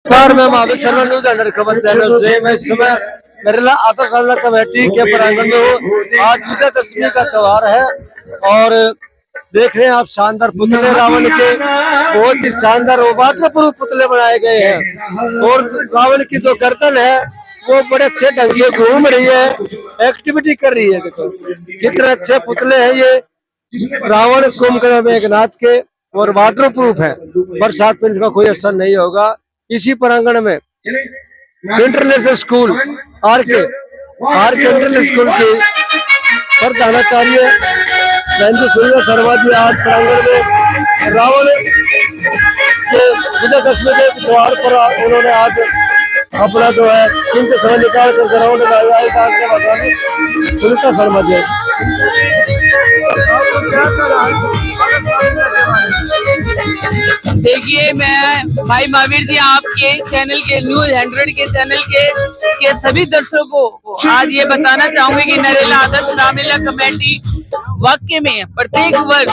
नमस्कार, मैं Mahavir Sharma news under खबर चैनल से। मैं इस समय नरेला आदर्श रामलीला कमेटी के प्रांगण में हूँ। आज विजयदशमी का त्योहार है और देख रहे हैं आप शानदार पुतले रावण के, बहुत ही शानदार वाटरप्रूफ पुतले बनाए गए हैं। और रावण की जो गर्दन है वो बड़े अच्छे ढंग से घूम रही है, एक्टिविटी कर रही है। देखो कितने अच्छे पुतले हैं ये रावण कुंभकर्ण मेघनाथ के, और वाटरप्रूफ है। बरसात में इनका कोई असर नहीं होगा। इसी प्रांगण में इंटरनेशनल स्कूल आर के इंटरनेशनल स्कूल की प्रधानाचार्य सूर्य शर्मा जी आज प्रांगण में रावण के विजयदशमी के त्योहार पर उन्होंने आज अपना जो है इनके समय निकाल कर ग्राउंड में सुनीता शर्मा जी। देखिए, मैं भाई महावीर जी आपके चैनल के न्यूज 100 के चैनल के सभी दर्शकों को आज ये बताना चाहूंगी कि नरेला आदर्श रामलीला कमेटी वाकई में प्रत्येक वर्ष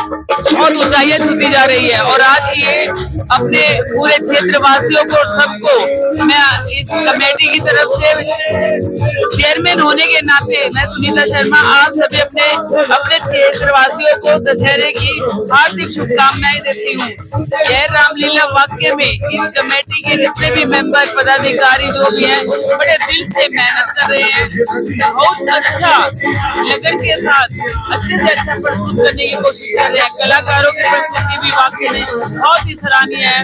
बहुत ऊंचाइयां छूती जा रही है। और आज ये अपने पूरे क्षेत्रवासियों को सबको मैं इस कमेटी की तरफ से चेयरमैन होने के नाते मैं सुनीता शर्मा आप सभी अपने क्षेत्रवासियों को दशहरे की हार्दिक शुभकामनाएं देती हूँ। यह रामलीला वाकई में इस कमेटी के जितने भी मेंबर पदाधिकारी जो भी हैं बड़े दिल से मेहनत कर रहे हैं, बहुत अच्छा लगन के साथ अच्छे से अच्छा प्रस्तुत करने की कोशिश कर रहे हैं। कलाकारों की प्रस्तुति भी वाकई में बहुत ही सराहनीय है।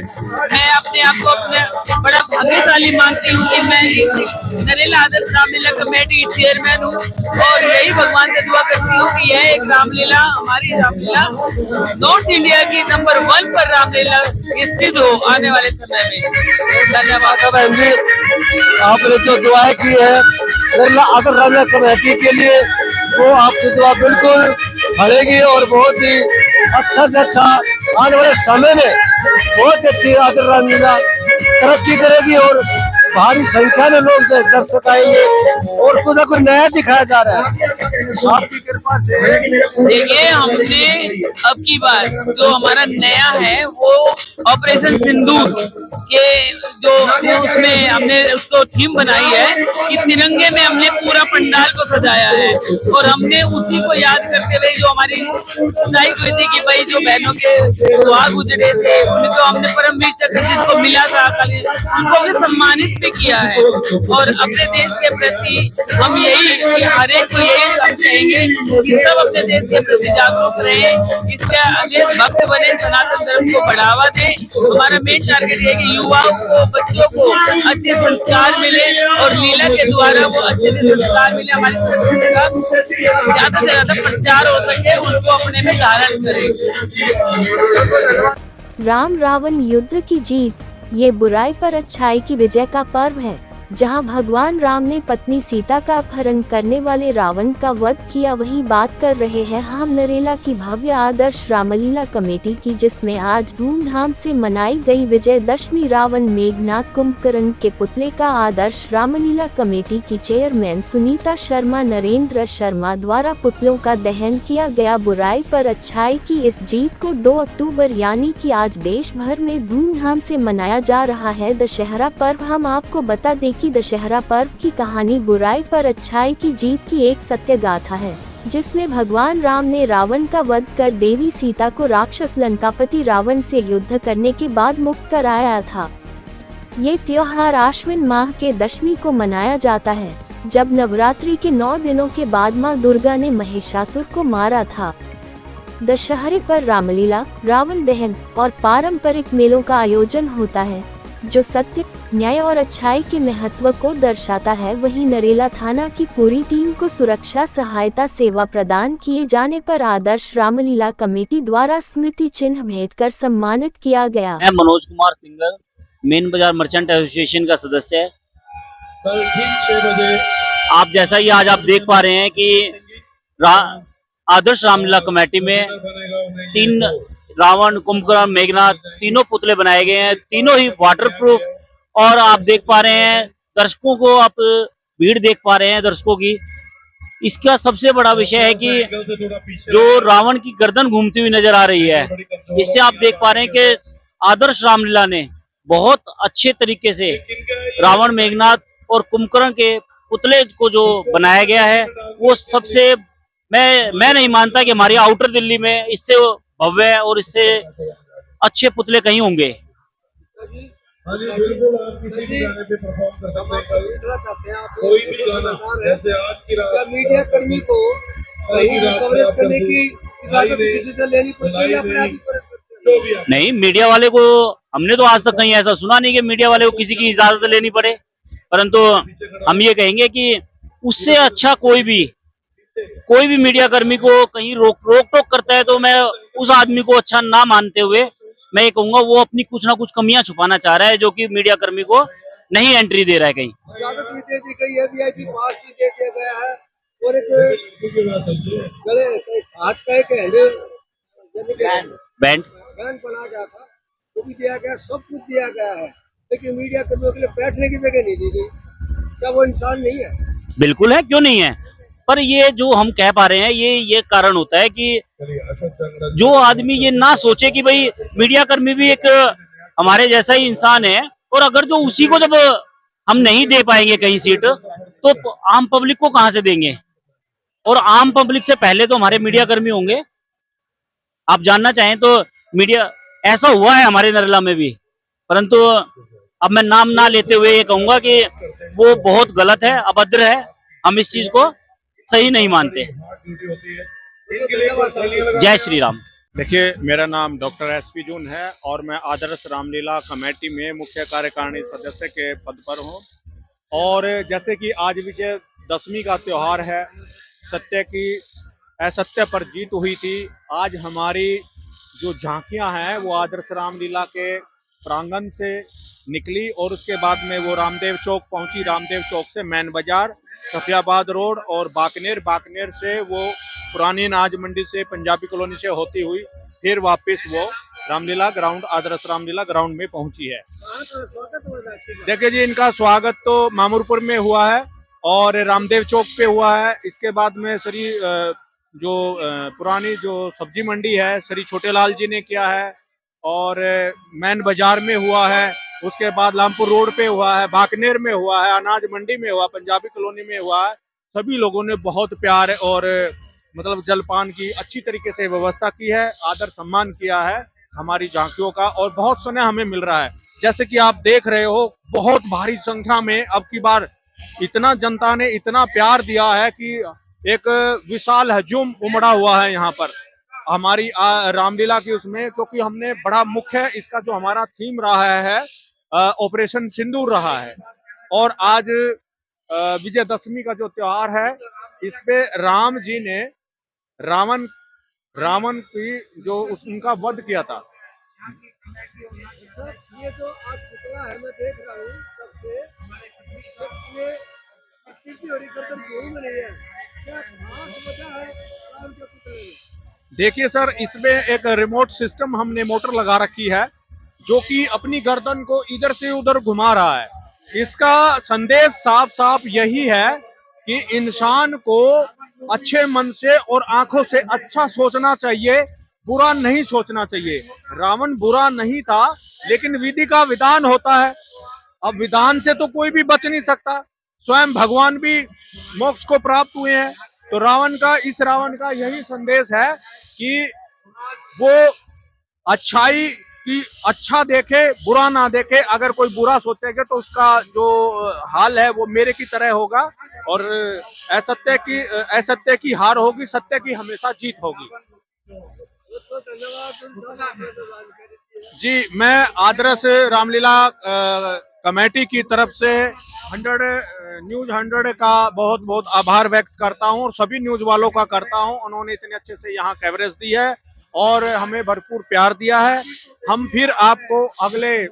मैं अपने आप को अपने बड़ा भाग्यशाली मानती हूँ कि मैं इस नरेला आदर्श रामलीला कमेटी चेयरमैन हूँ और यही भगवान से दुआ करती हूँ कि यह एक रामलीला हमारी रामलीला नॉर्थ इंडिया की नंबर 1 पर रामलीला स्थित हो आने वाले समय में। धन्यवाद बहन जी, आपने जो दुआएं की है नरेला आदर्श रामलीला कमेटी के लिए, वो आपकी दुआ बिल्कुल फलेगी और बहुत ही अच्छा से अच्छा आने वाले समय में बहुत अच्छी आदर्श रामलीला तरक्की करेगी और भारी संख्या में लोग दर्शक आएंगे और कुछ न कुछ नया दिखाया जा रहा है आपकी कृपा से। देखिए, हमने अब की बार जो हमारा नया है वो ऑपरेशन सिंदूर के जो उसमें हमने उसको थीम बनाई है कि तिरंगे में हमने पूरा पंडाल को सजाया है। और हमने उसी को याद करते हुए जो हमारी स्ट्राइक हुई थी कि भाई जो बहनों के सुहाग उजड़े थे उनको हमने परमवीर चक्र जिसको मिला था उनको हमने सम्मानित भी किया है। और अपने देश के प्रति हम यही हर एक को यही हम कहेंगे कि सब अपने देश के प्रति जागरूक रहे, इसका देश भक्त बने, सनातन धर्म को बढ़ावा दें। हमारा मेन टारगेट है कि युवाओं को, बच्चों को अच्छे संस्कार मिले और लीला के द्वारा वो अच्छे से संस्कार मिले, हमारी संस्कृति का ज्यादा से ज्यादा प्रचार हो सके, उनको अपने में धारण करें। राम रावण युद्ध की जीत, ये बुराई पर अच्छाई की विजय का पर्व है। जहां भगवान राम ने पत्नी सीता का अपहरण करने वाले रावण का वध किया, वही बात कर रहे हैं हम नरेला की भव्य आदर्श रामलीला कमेटी की, जिसमें आज धूमधाम से मनाई गई विजयदशमी। रावण मेघनाथ कुंभकर्ण के पुतले का आदर्श रामलीला कमेटी की चेयरमैन सुनीता शर्मा नरेंद्र शर्मा द्वारा पुतलों का दहन किया गया। बुराई पर अच्छाई की इस जीत को 2 अक्टूबर यानी कि आज देश भर में धूमधाम से मनाया जा रहा है दशहरा पर्व। हम आपको बता दें कि दशहरा पर्व की कहानी बुराई पर अच्छाई की जीत की एक सत्य गाथा है, जिसमें भगवान राम ने रावण का वध कर देवी सीता को राक्षस लंकापति रावण से युद्ध करने के बाद मुक्त कराया था। ये त्योहार आश्विन माह के दशमी को मनाया जाता है, जब नवरात्रि के 9 दिनों के बाद मां दुर्गा ने महिषासुर को मारा था। दशहरे पर रामलीला, रावण दहन और पारंपरिक मेलों का आयोजन होता है, जो सत्य, न्याय और अच्छाई के महत्व को दर्शाता है। वहीं नरेला थाना की पूरी टीम को सुरक्षा सहायता सेवा प्रदान किए जाने पर आदर्श रामलीला कमेटी द्वारा स्मृति चिन्ह भेंट कर सम्मानित किया गया। मैं मनोज कुमार सिंगर, मेन बाजार मर्चेंट एसोसिएशन का सदस्य है। कल ठीक 6 बजे आप जैसा ही आज आप देख पा रहे हैं कि आदर्श रामलीला कमेटी में 3 रावण, कुंभकर्ण, मेघनाथ तीनों पुतले बनाए गए हैं, तीनों ही वाटरप्रूफ। और आप देख पा रहे हैं दर्शकों को, आप भीड़ देख पा रहे हैं दर्शकों की। इसका सबसे बड़ा विषय है कि जो रावण की गर्दन घूमती हुई नजर आ रही है, इससे आप देख पा रहे हैं कि आदर्श रामलीला ने बहुत अच्छे तरीके से रावण, मेघनाथ और कुंभकर्ण के पुतले को जो बनाया गया है वो सबसे, मैं नहीं मानता कि हमारी आउटर दिल्ली में इससे भव्य और इससे अच्छे पुतले कहीं होंगे। हाँ जी बिल्कुल, आप किसी भी गाने पे परफॉर्म कर सकते हैं, कोई भी गाना, जैसे आज की रात मीडिया कर्मी को कहीं कवरेज करने की इजाजत किसी से लेनी पड़ती है या अपने आप ही कवरेज करते हैं? जो भी आप नहीं, मीडिया वाले को हमने तो आज तक कहीं ऐसा सुना नहीं कि मीडिया वाले को किसी की इजाजत लेनी पड़े, परंतु हम ये कहेंगे कि उससे अच्छा कोई भी मीडिया कर्मी को कहीं रोक टोक करता है तो मैं उस आदमी को अच्छा ना मानते हुए मैं ये कहूंगा वो अपनी कुछ ना कुछ कमियां छुपाना चाह रहा है, जो कि मीडिया कर्मी को नहीं एंट्री दे रहा है कहीं। इजाजत भी दे दी गई है, वीआईपी पास भी दे दिया गया है और एक गले हाथ का एक बैंड बैंड बना गया था, वो भी दिया गया, सब कुछ दिया गया है, लेकिन मीडिया कर्मियों के लिए बैठने की जगह नहीं दी गई। क्या वो इंसान नहीं है? बिल्कुल है, क्यों नहीं है, पर ये जो हम कह पा रहे हैं ये कारण होता है कि जो आदमी ये ना सोचे कि भाई मीडिया कर्मी भी एक हमारे जैसा ही इंसान है, और अगर जो उसी को जब हम नहीं दे पाएंगे कहीं सीट तो आम पब्लिक को कहां से देंगे, और आम पब्लिक से पहले तो हमारे मीडिया कर्मी होंगे। आप जानना चाहें तो मीडिया ऐसा हुआ है हमारे नरेला में भी, परंतु अब मैं नाम ना लेते हुए ये कहूंगा कि वो बहुत गलत है, अभद्र है, हम इस चीज को सही नहीं मानते। जय श्री राम। देखिए, मेरा नाम डॉक्टर एसपी जून है और मैं आदर्श रामलीला कमेटी में मुख्य कार्यकारिणी सदस्य के पद पर हूं। और जैसे कि आज विजयदशमी का त्यौहार है, सत्य की असत्य पर जीत हुई थी। आज हमारी जो झांकियां हैं वो आदर्श रामलीला के प्रांगण से निकली और उसके बाद में वो रामदेव चौक पहुंची। रामदेव चौक से मैन बाजार, सफियाबाद रोड और बाकनेर से वो पुरानी अनाज मंडी से पंजाबी कॉलोनी से होती हुई फिर वापस वो रामलीला ग्राउंड, आदर्श रामलीला ग्राउंड में पहुंची है। देखिए जी, इनका स्वागत तो मामूरपुर में हुआ है और रामदेव चौक पे हुआ है। इसके बाद में श्री जो पुरानी जो सब्जी मंडी है श्री छोटेलाल जी ने किया है, और मैन बाजार में हुआ है। उसके बाद लामपुर रोड पे हुआ है, बाकनेर में हुआ है, अनाज मंडी में हुआ, पंजाबी कॉलोनी में हुआ है। सभी लोगों ने बहुत प्यार और मतलब जलपान की अच्छी तरीके से व्यवस्था की है, आदर सम्मान किया है हमारी झांकियों का, और बहुत सुने हमें मिल रहा है। जैसे कि आप देख रहे हो, बहुत भारी संख्या में अब की बार इतना जनता ने इतना प्यार दिया है कि एक विशाल हजूम उमड़ा हुआ है यहाँ पर हमारी रामलीला की उसमें, क्योंकि हमने बड़ा मुख्य इसका जो हमारा थीम रहा है ऑपरेशन सिंदूर रहा है। और आज विजयदशमी का जो त्योहार है, इस पे राम जी ने रावण की जो उनका वध किया था। ये जो आज पुतला है मैं देख रहा हूँ सबसे, ये किसी और गर्दन घूम रही है, क्या खास वजह है राम के पुतले में? देखिए सर, इसमें एक रिमोट सिस्टम हमने मोटर लगा रखी है जो कि अपनी गर्दन को इधर से उधर घुमा रहा है। इसका संदेश साफ साफ यही है कि इंसान को अच्छे मन से और आंखों से अच्छा सोचना चाहिए, बुरा नहीं सोचना चाहिए। रावण बुरा नहीं था, लेकिन विधि का विधान होता है। अब विधान से तो कोई भी बच नहीं सकता, स्वयं भगवान भी मोक्ष को प्राप्त हुए हैं। तो रावण का यही संदेश है कि वो अच्छाई की अच्छा देखे, बुरा ना देखे। अगर कोई बुरा सोचेगा तो उसका जो हाल है वो मेरे की तरह होगा, और असत्य की हार होगी, सत्य की हमेशा जीत होगी। जी, मैं आदर्श रामलीला कमेटी की तरफ से 100 का बहुत बहुत आभार व्यक्त करता हूं, और सभी न्यूज वालों का करता हूं। उन्होंने इतने अच्छे से यहाँ कवरेज दी है और हमें भरपूर प्यार दिया है। हम फिर आपको अगले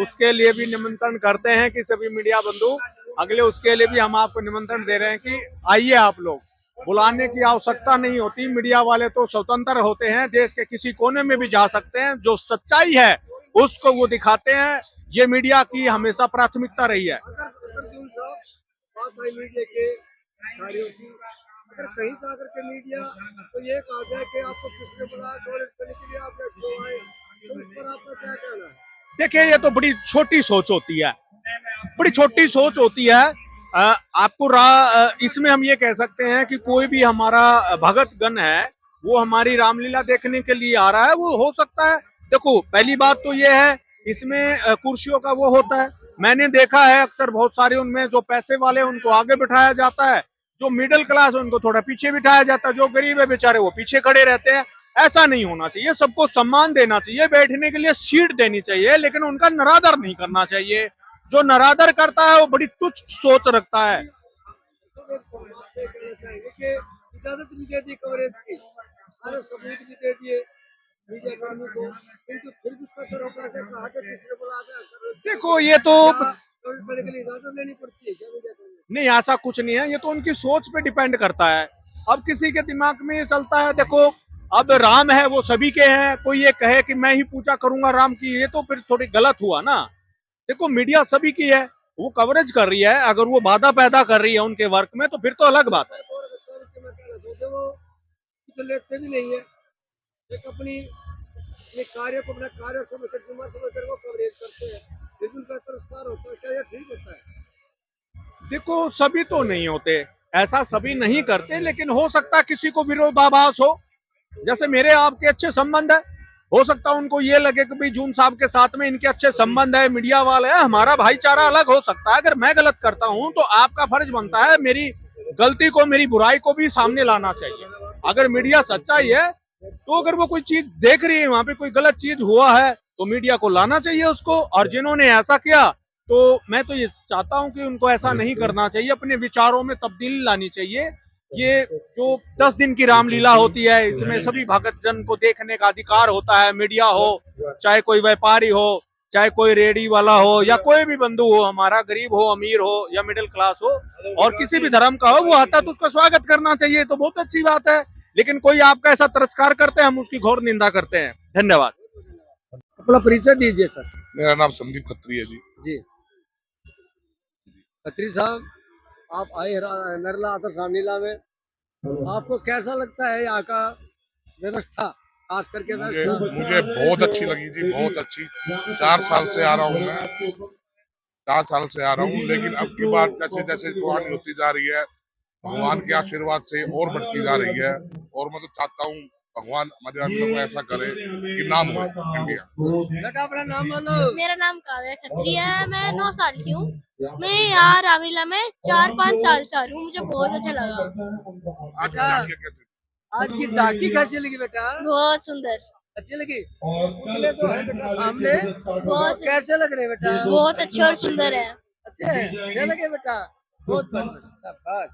उसके लिए भी निमंत्रण करते हैं कि सभी मीडिया बंधु, अगले उसके लिए भी हम आपको निमंत्रण दे रहे हैं कि आइए। आप लोग बुलाने की आवश्यकता नहीं होती, मीडिया वाले तो स्वतंत्र होते हैं, देश के किसी कोने में भी जा सकते हैं। जो सच्चाई है उसको वो दिखाते हैं। ये मीडिया की हमेशा प्राथमिकता रही है। अगर कहीं जाकर के मीडिया तो ये कहा जाए कि आपको किसने बुलाया कवरेज करने के लिए, आप क्यों आए, तो इस पर आपका क्या कहना है? देखिए ये तो बड़ी छोटी सोच होती है, बड़ी छोटी सोच होती है। इसमें हम ये कह सकते हैं कि कोई भी हमारा भगत गण है वो हमारी रामलीला देखने के लिए आ रहा है, वो हो सकता है। देखो पहली बात तो ये है, इसमें कुर्सियों का वो होता है, मैंने देखा है अक्सर बहुत सारे उनमें जो पैसे वाले उनको आगे बिठाया जाता है, जो मिडिल क्लास है उनको थोड़ा पीछे बिठाया जाता है, जो गरीब है बेचारे वो पीछे खड़े रहते हैं। ऐसा नहीं होना चाहिए, सबको सम्मान देना चाहिए, बैठने के लिए सीट देनी चाहिए, लेकिन उनका नरादर नहीं करना चाहिए। जो नरादर करता है वो बड़ी तुच्छ सोच रखता है। इजाजत भी दे दी कवरेज की, सारे सबूत भी दे दिए मीडिया कर्मी को, किंतु फिर भी उसका सर होकर के कहा कि किसने बोला था। देखो ये तो करने के लिए इजाजत लेनी पड़ती है क्या मीडिया कर्मी? नहीं, ऐसा कुछ नहीं है, ये तो उनकी सोच पे डिपेंड करता है। अब किसी के दिमाग में ये चलता है, देखो अब राम है वो सभी के हैं, कोई ये कहे कि मैं ही पूजा करूंगा राम की, ये तो फिर थोड़ी गलत हुआ ना। देखो मीडिया सभी की है, वो कवरेज कर रही है, अगर वो बाधा पैदा कर रही है उनके वर्क में तो फिर तो अलग बात है। वो कुछ लेते भी नहीं है, एक अपनी कार्य को अपना कार्य समझकर वो कवरेज करते हैं, लेकिन उनका तिरस्कार होता है, क्या ये ठीक होता है? देखो सभी तो नहीं होते, ऐसा सभी नहीं करते, लेकिन हो सकता है किसी को विरोधाभास हो। जैसे मेरे आपके अच्छे संबंध है, हो सकता है उनको ये लगे कि भाई जून साहब के साथ में इनके अच्छे संबंध है, मीडिया वाले हैं, हमारा भाईचारा अलग हो सकता है। अगर मैं गलत करता हूं तो आपका फर्ज बनता है मेरी गलती को, मेरी बुराई को भी सामने लाना चाहिए। अगर मीडिया सच्चाई है तो अगर वो कोई चीज देख रही है, वहां पे कोई गलत चीज हुआ है तो मीडिया को लाना चाहिए उसको। और जिन्होंने ऐसा किया तो मैं तो ये चाहता हूं कि उनको ऐसा नहीं करना चाहिए, अपने विचारों में तब्दीली लानी चाहिए। ये जो 10 दिन की रामलीला होती है, इसमें सभी भगत जन को देखने का अधिकार होता है, मीडिया हो, चाहे कोई व्यापारी हो, चाहे कोई रेडी वाला हो, या कोई भी बंधु हो हमारा, गरीब हो, अमीर हो या मिडिल क्लास हो, और किसी भी धर्म का हो, वो आता है तो उसका स्वागत करना चाहिए, तो बहुत अच्छी बात है। लेकिन कोई आपका ऐसा तिरस्कार करते हैं, हम उसकी घोर निंदा करते हैं। धन्यवाद। अपना परिचय दीजिए सर। मेरा नाम संदीप खत्री है जी। जी खत्री साहब, आप आए नरला आदर्श रामलीला में, आपको कैसा लगता है यहाँ का व्यवस्था, खास करके मुझे बहुत अच्छी लगी जी, बहुत अच्छी। 4 साल से आ रहा हूँ मैं, 4 साल से आ रहा हूँ, लेकिन अब की बात जैसे जैसे पुरानी होती जा रही है, भगवान के आशीर्वाद से और बढ़ती जा रही है। और मैं तो चाहता हूँ भगवान हमारे रामलीला को ऐसा करे कि नाम हो इंडिया। बेटा अपना नाम बोलो। मेरा नाम काव्या खत्री है, मैं 9 साल की हूँ। मैं यहाँ रामलीला में 4-5 साल से आ रही हूँ, मुझे बहुत अच्छा लगा। आज जाके कैसे? आज की झांकी कैसी लगी बेटा? बहुत सुंदर, अच्छी लगी? पुतले तो है बेटा सामने, बहुत कैसे लग रहे बेटा? बहुत अच्छे और सुंदर है। अच्छे लगे बेटा, बहुत बढ़िया, शाबाश।